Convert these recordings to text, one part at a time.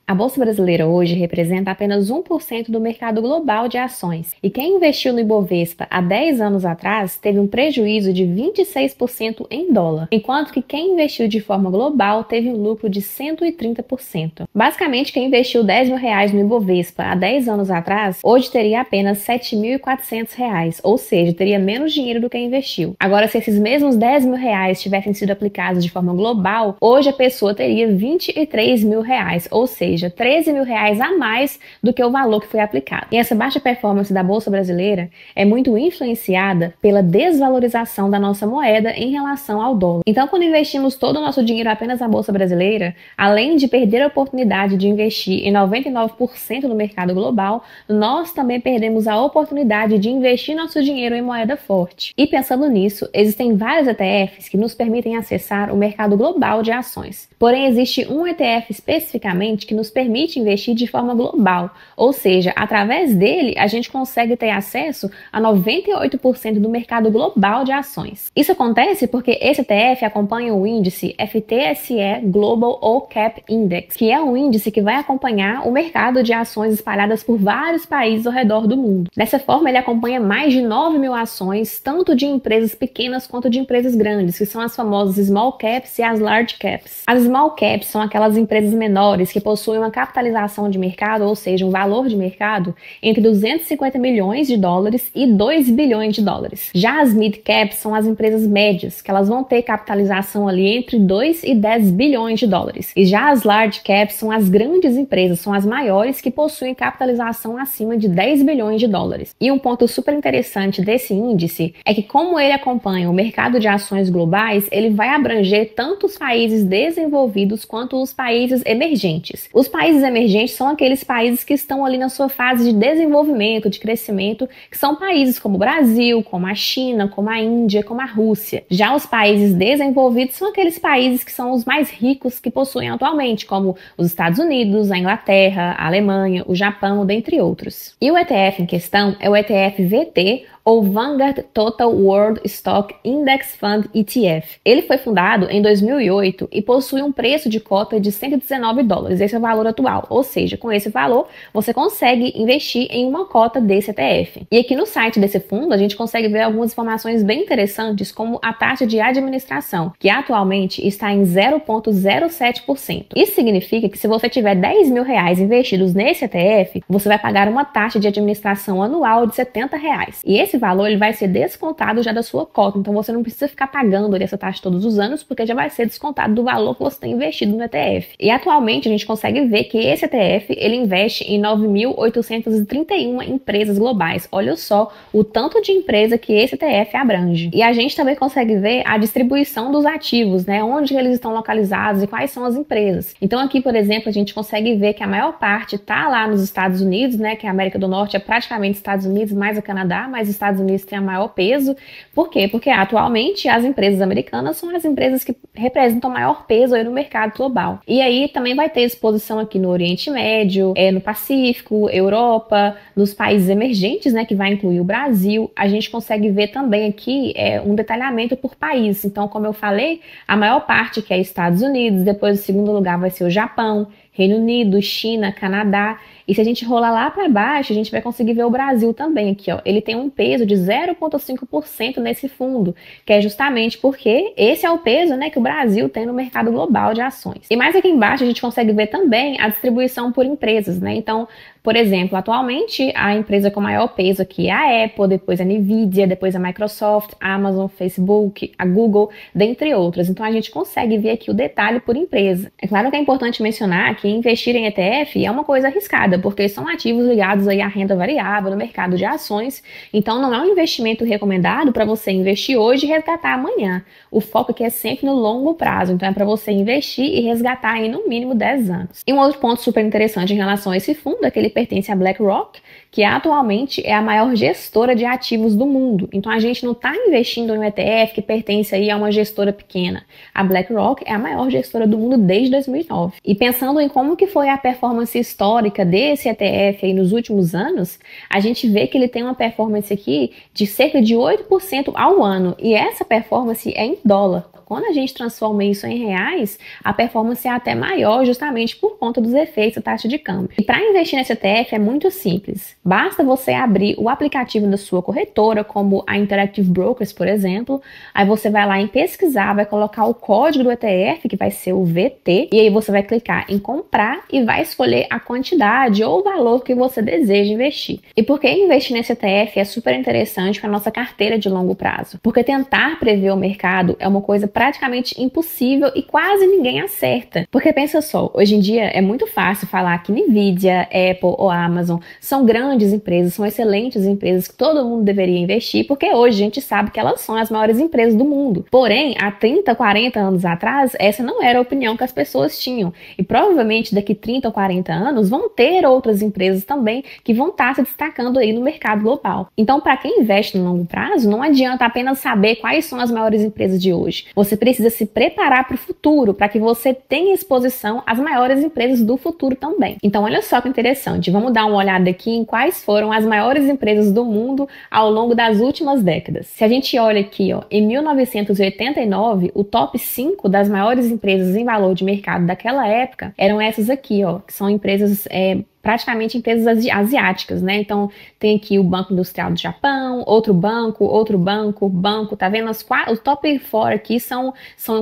A Bolsa Brasileira hoje representa apenas 1% do mercado global de ações, e quem investiu no Ibovespa há 10 anos atrás teve um prejuízo de 26% em dólar, enquanto que quem investiu de forma global teve um lucro de 130%. Basicamente, quem investiu R$ 10.000 no Ibovespa há 10 anos atrás, hoje teria apenas R$ 7.400, ou seja, teria menos dinheiro do que investiu. Agora, se esses mesmos R$ 10.000 tivessem sido aplicados de forma global, hoje a pessoa teria R$ 23.000, ou seja, R$ 13.000 a mais do que o valor que foi aplicado. E essa baixa performance da Bolsa Brasileira é muito influenciada pela desvalorização da nossa moeda em relação ao dólar. Então, quando investimos todo o nosso dinheiro apenas na Bolsa Brasileira, além de perder a oportunidade de investir em 99% do mercado global, nós também perdemos a oportunidade de investir nosso dinheiro em moeda forte. E pensando nisso, existem vários ETFs que nos permitem acessar o mercado global de ações. Porém, existe um ETF especificamente que nos permite investir de forma global, ou seja, através dele a gente consegue ter acesso a 98% do mercado global de ações. Isso acontece porque esse ETF acompanha o índice FTSE Global All Cap Index, que é um índice que vai acompanhar o mercado de ações espalhadas por vários países ao redor do mundo. Dessa forma, ele acompanha mais de 9.000 ações, tanto de empresas pequenas quanto de empresas grandes, que são as famosas Small Caps e as Large Caps. As Small Caps são aquelas empresas menores que possuem uma capitalização de mercado, ou seja, um valor de mercado, entre 250 milhões de dólares e 2 bilhões de dólares. Já as Mid Caps são as empresas médias, que elas vão ter capitalização ali entre 2 e 10 bilhões de dólares. E já as Large Caps são as grandes empresas, são as maiores que possuem capitalização acima de 10 bilhões de dólares. E um ponto super interessante desse índice é que, como ele acompanha o mercado de ações globais, ele vai abranger tanto os países desenvolvidos quanto os países emergentes. Os países emergentes são aqueles países que estão ali na sua fase de desenvolvimento, de crescimento, que são países como o Brasil, como a China, como a Índia, como a Rússia. Já os países desenvolvidos são aqueles países que são os mais ricos que possuem atualmente, como os Estados Unidos, a Inglaterra, a Alemanha, o Japão, dentre outros. E o ETF em questão é o ETF VT, ou Vanguard Total World Stock Index Fund ETF. Ele foi fundado em 2008 e possui um preço de cota de $119. Esse é o valor atual, ou seja, com esse valor você consegue investir em uma cota desse ETF. E aqui no site desse fundo a gente consegue ver algumas informações bem interessantes, como a taxa de administração, que atualmente está em 0,07%. Isso significa que se você tiver R$ 10.000 investidos nesse ETF, você vai pagar uma taxa de administração anual de R$ 70. E esse valor ele vai ser descontado já da sua cota, então você não precisa ficar pagando essa taxa todos os anos, porque já vai ser descontado do valor que você tem investido no ETF. E atualmente a gente consegue ver que esse ETF ele investe em 9.831 empresas globais. Olha só o tanto de empresa que esse ETF abrange. E a gente também consegue ver a distribuição dos ativos, né? Onde eles estão localizados e quais são as empresas. Então aqui, por exemplo, a gente consegue ver que a maior parte está lá nos Estados Unidos, né? Que a América do Norte é praticamente Estados Unidos mais o Canadá, mas os Estados Unidos tem a maior peso. Por quê? Porque atualmente as empresas americanas são as empresas que representam maior peso aí no mercado global. E aí também vai ter exposição aqui no Oriente Médio, no Pacífico, Europa, nos países emergentes, né, que vai incluir o Brasil. A gente consegue ver também aqui um detalhamento por país. Então, como eu falei, a maior parte que é Estados Unidos, depois o segundo lugar vai ser o Japão, Reino Unido, China, Canadá. E se a gente rolar lá para baixo, a gente vai conseguir ver o Brasil também aqui, ó. Ele tem um peso de 0,5% nesse fundo, que é justamente porque esse é o peso, né, que o Brasil tem no mercado global de ações. E mais aqui embaixo a gente consegue ver também a distribuição por empresas, né? Então, por exemplo, atualmente a empresa com maior peso aqui é a Apple, depois a Nvidia, depois a Microsoft, a Amazon, Facebook, a Google, dentre outras. Então a gente consegue ver aqui o detalhe por empresa. É claro que é importante mencionar que investir em ETF é uma coisa arriscada, porque são ativos ligados aí à renda variável no mercado de ações. Então não é um investimento recomendado para você investir hoje e resgatar amanhã. O foco aqui é sempre no longo prazo. Então é para você investir e resgatar aí no mínimo 10 anos. E um outro ponto super interessante em relação a esse fundo é que ele pertence à BlackRock, que atualmente é a maior gestora de ativos do mundo. Então a gente não está investindo em um ETF que pertence aí a uma gestora pequena. A BlackRock é a maior gestora do mundo desde 2009. E pensando em como que foi a performance histórica desse ETF aí nos últimos anos, a gente vê que ele tem uma performance aqui de cerca de 8% ao ano, e essa performance é em dólar. Quando a gente transforma isso em reais, a performance é até maior justamente por conta dos efeitos da taxa de câmbio. E para investir nesse ETF é muito simples. Basta você abrir o aplicativo da sua corretora, como a Interactive Brokers, por exemplo. Aí você vai lá em pesquisar, vai colocar o código do ETF, que vai ser o VT, e aí você vai clicar em comprar e vai escolher a quantidade ou o valor que você deseja investir. E por que investir nesse ETF é super interessante para a nossa carteira de longo prazo? Porque tentar prever o mercado é uma coisa praticamente impossível e quase ninguém acerta. Porque pensa só, hoje em dia é muito fácil falar que Nvidia, Apple ou Amazon são grandes empresas, são excelentes empresas que todo mundo deveria investir, porque hoje a gente sabe que elas são as maiores empresas do mundo. Porém, há 30, 40 anos atrás, essa não era a opinião que as pessoas tinham. E provavelmente daqui 30 ou 40 anos vão ter outras empresas também que vão estar se destacando aí no mercado global. Então, para quem investe no longo prazo, não adianta apenas saber quais são as maiores empresas de hoje. Você precisa se preparar para o futuro, para que você tenha exposição às maiores empresas do futuro também. Então, olha só que interessante. Vamos dar uma olhada aqui em quais foram as maiores empresas do mundo ao longo das últimas décadas. Se a gente olha aqui, ó, em 1989, o top 5 das maiores empresas em valor de mercado daquela época eram essas aqui, ó, que são empresas praticamente empresas asiáticas, né? Então, tem aqui o Banco Industrial do Japão, outro banco, tá vendo? O top 4 aqui são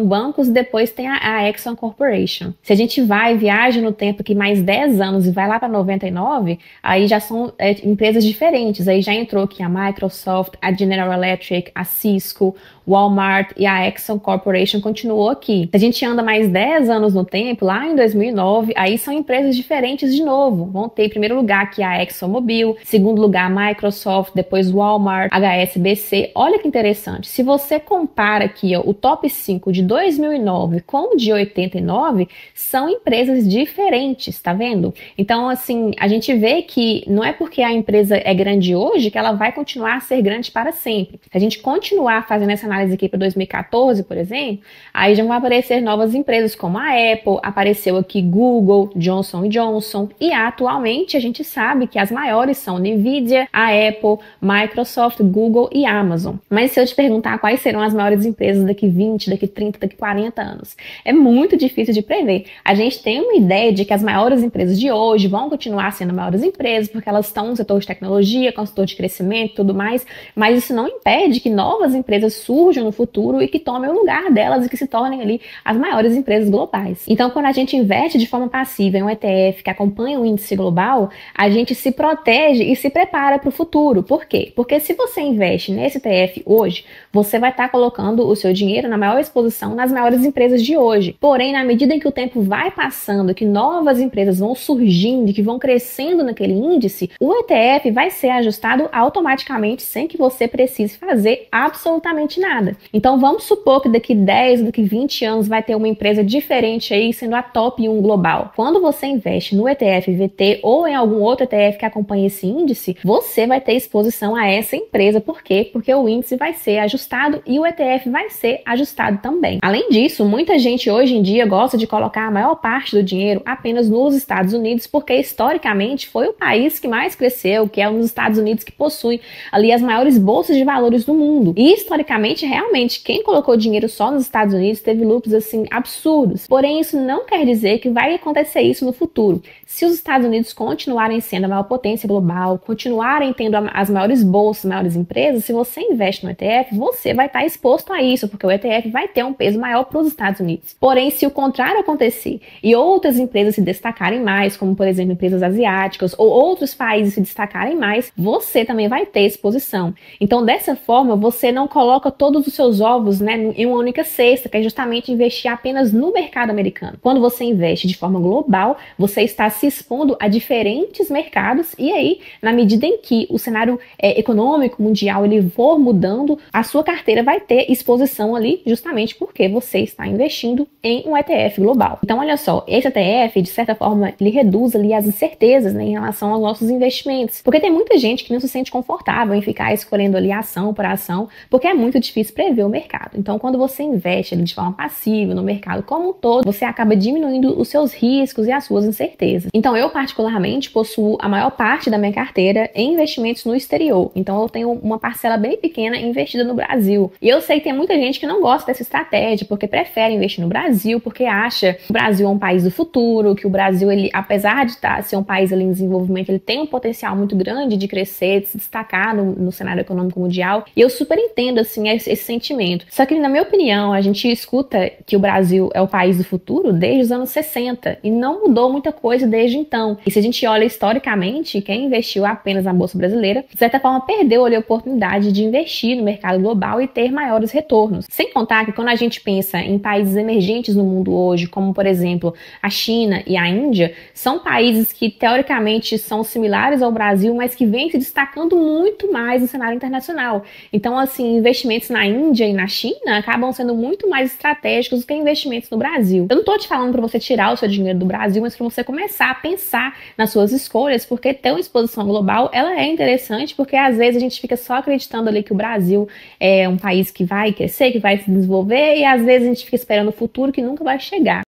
bancos, e depois tem a Exxon Corporation. Se a gente viaja no tempo aqui mais 10 anos e vai lá para 99, aí já são empresas diferentes. Aí já entrou aqui a Microsoft, a General Electric, a Cisco, Walmart e a Exxon Corporation continuou aqui. Se a gente anda mais 10 anos no tempo, lá em 2009, aí são empresas diferentes de novo. Vão ter em primeiro lugar aqui a ExxonMobil, segundo lugar a Microsoft, depois Walmart, HSBC. Olha que interessante. Se você compara aqui, ó, o top 5 de 2009 com o de 89, são empresas diferentes, tá vendo? Então, assim, a gente vê que não é porque a empresa é grande hoje que ela vai continuar a ser grande para sempre. Se a gente continuar fazendo essa análise aqui para 2014, por exemplo, aí já vão aparecer novas empresas como a Apple, apareceu aqui Google, Johnson & Johnson, e atualmente a gente sabe que as maiores são Nvidia, a Apple, Microsoft, Google e Amazon. Mas se eu te perguntar quais serão as maiores empresas daqui 20, daqui 30, daqui 40 anos, é muito difícil de prever. A gente tem uma ideia de que as maiores empresas de hoje vão continuar sendo maiores empresas, porque elas estão no setor de tecnologia, com o setor de crescimento e tudo mais, mas isso não impede que novas empresas surjam no futuro e que tomem o lugar delas e que se tornem ali as maiores empresas globais. Então, quando a gente investe de forma passiva em um ETF que acompanha o índice global, a gente se protege e se prepara para o futuro. Por quê? Porque se você investe nesse ETF hoje, você vai estar colocando o seu dinheiro na maior exposição nas maiores empresas de hoje. Porém, na medida em que o tempo vai passando, que novas empresas vão surgindo, que vão crescendo naquele índice, o ETF vai ser ajustado automaticamente sem que você precise fazer absolutamente nada. Então, vamos supor que daqui 10, daqui 20 anos vai ter uma empresa diferente aí sendo a top 1 global. Quando você investe no ETF VT ou em algum outro ETF que acompanhe esse índice, você vai ter exposição a essa empresa. Por quê? Porque o índice vai ser ajustado e o ETF vai ser ajustado também. Além disso, muita gente hoje em dia gosta de colocar a maior parte do dinheiro apenas nos Estados Unidos, porque historicamente foi o país que mais cresceu, que é um dos Estados Unidos que possui ali as maiores bolsas de valores do mundo. E historicamente, realmente, quem colocou dinheiro só nos Estados Unidos teve lucros assim absurdos. Porém, isso não quer dizer que vai acontecer isso no futuro. Se os Estados Unidos continuarem sendo a maior potência global, continuarem tendo as maiores bolsas, maiores empresas, se você investe no ETF, você vai estar exposto a isso, porque o ETF vai ter um peso maior para os Estados Unidos. Porém, se o contrário acontecer e outras empresas se destacarem mais, como por exemplo empresas asiáticas ou outros países se destacarem mais, você também vai ter exposição. Então, dessa forma, você não coloca todos os seus ovos, né, em uma única cesta, que é justamente investir apenas no mercado americano. Quando você investe de forma global, você está se expondo a diferentes mercados e aí, na medida em que o cenário econômico mundial ele for mudando, a sua carteira vai ter exposição ali justamente porque você está investindo em um ETF global. Então, olha só, esse ETF, de certa forma, ele reduz ali as incertezas, né, em relação aos nossos investimentos, porque tem muita gente que não se sente confortável em ficar escolhendo ali ação por ação, porque é muito difícil quis prever o mercado. Então, quando você investe de forma passiva no mercado como um todo, você acaba diminuindo os seus riscos e as suas incertezas. Então, eu particularmente possuo a maior parte da minha carteira em investimentos no exterior. Então, eu tenho uma parcela bem pequena investida no Brasil. E eu sei que tem muita gente que não gosta dessa estratégia, porque prefere investir no Brasil, porque acha que o Brasil é um país do futuro, que o Brasil, ele, apesar de ser um país ali em desenvolvimento, ele tem um potencial muito grande de crescer, de se destacar no cenário econômico mundial. E eu super entendo, assim, esse sentimento. Só que, na minha opinião, a gente escuta que o Brasil é o país do futuro desde os anos 60 e não mudou muita coisa desde então. E se a gente olha historicamente, quem investiu apenas na Bolsa Brasileira, de certa forma, perdeu ali a oportunidade de investir no mercado global e ter maiores retornos. Sem contar que quando a gente pensa em países emergentes no mundo hoje, como, por exemplo, a China e a Índia, são países que, teoricamente, são similares ao Brasil, mas que vêm se destacando muito mais no cenário internacional. Então, assim, investimentos na Índia e na China acabam sendo muito mais estratégicos do que investimentos no Brasil. Eu não estou te falando para você tirar o seu dinheiro do Brasil, mas para você começar a pensar nas suas escolhas, porque ter uma exposição global, ela é interessante, porque às vezes a gente fica só acreditando ali que o Brasil é um país que vai crescer, que vai se desenvolver, e às vezes a gente fica esperando o futuro que nunca vai chegar.